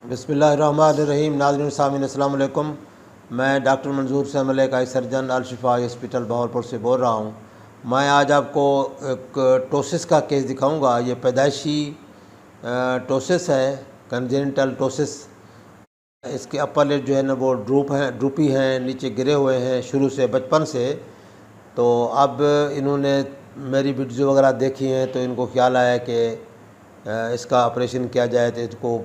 बिस्मिल्लाहिर्रहमानिर्रहीम। नाज़रीन सामीन अस्सलाम वालेकुम। मैं डॉक्टर मंजूर से Malik eye surgeon Al Shifa hospital Bahawalpur से बोल रहा हूँ। मैं आज आपको एक टोसिस का केस दिखाऊंगा। ये पैदाइशी टोसिस है, कंजेनिटल टोसिस। इसके अपर लिड जो है ना वो ड्रूपी हैं, नीचे गिरे हुए हैं शुरू से, बचपन से। तो अब इन्होंने मेरी वीडियो वगैरह देखी हैं तो इनको ख्याल आया कि इसका ऑपरेशन किया जाए, तो इसको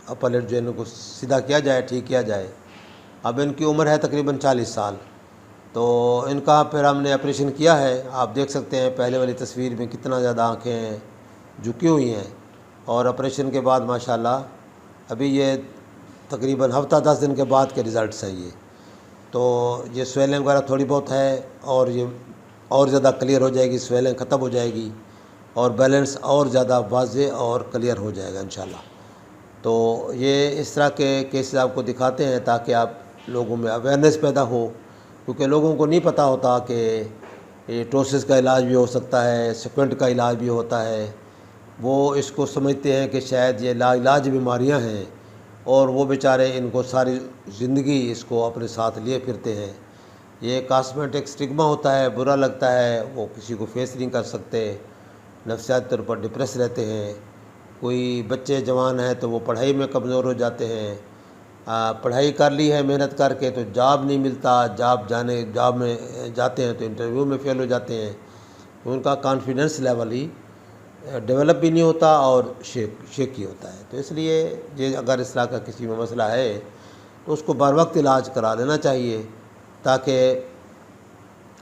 अपर लिड जो है इनको सीधा किया जाए, ठीक किया जाए। अब इनकी उम्र है तकरीबन 40 साल। तो इनका फिर हमने ऑपरेशन किया है। आप देख सकते हैं पहले वाली तस्वीर में कितना ज़्यादा आँखें झुकी हुई हैं। और ऑपरेशन के बाद माशाल्लाह अभी ये तकरीबन हफ्ता 10 दिन के बाद के रिज़ल्ट्स हैं ये। तो ये स्वेलिंग वगैरह थोड़ी बहुत है और ये और ज़्यादा क्लियर हो जाएगी, स्वेलिंग ख़त्म हो जाएगी और बैलेंस और ज़्यादा वाज़ेह और क्लियर हो जाएगा इंशाल्लाह। तो ये इस तरह के केसेस आपको दिखाते हैं ताकि आप लोगों में अवेयरनेस पैदा हो, क्योंकि लोगों को नहीं पता होता कि ये टोसिस का इलाज भी हो सकता है, सिक्वेंट का इलाज भी होता है। वो इसको समझते हैं कि शायद ये लाइलाज बीमारियां हैं और वो बेचारे इनको सारी ज़िंदगी इसको अपने साथ लिए फिरते हैं। ये कॉस्मेटिक स्टिग्मा होता है, बुरा लगता है, वो किसी को फेस नहीं कर सकते, नफ्सियाती तौर पर डिप्रेस रहते हैं। कोई बच्चे जवान हैं तो वो पढ़ाई में कमज़ोर हो जाते हैं। पढ़ाई कर ली है मेहनत करके तो जॉब नहीं मिलता, जॉब में जाते हैं तो इंटरव्यू में फ़ेल हो जाते हैं। तो उनका कॉन्फिडेंस लेवल ही डेवलप भी नहीं होता और शेकी होता है। तो इसलिए ये अगर इस तरह का किसी में मसला है तो उसको बर वक्त इलाज करा लेना चाहिए, ताकि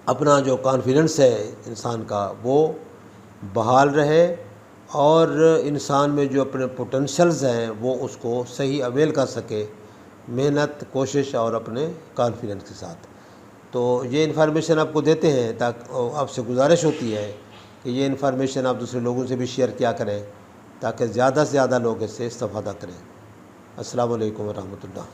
अपना जो कॉन्फिडेंस है इंसान का वो बहाल रहे और इंसान में जो अपने पोटेंशियल्स हैं वो उसको सही अवेल कर सके, मेहनत, कोशिश और अपने कॉन्फिडेंस के साथ। तो ये इन्फॉर्मेशन आपको देते हैं ताकि आपसे गुजारिश होती है कि ये इन्फॉर्मेशन आप दूसरे लोगों से भी शेयर किया करें ताकि ज़्यादा से ज़्यादा लोग इससे इस्तेफ़ादा करें। अस्सलामु अलैकुम व रहमतुल्लाह।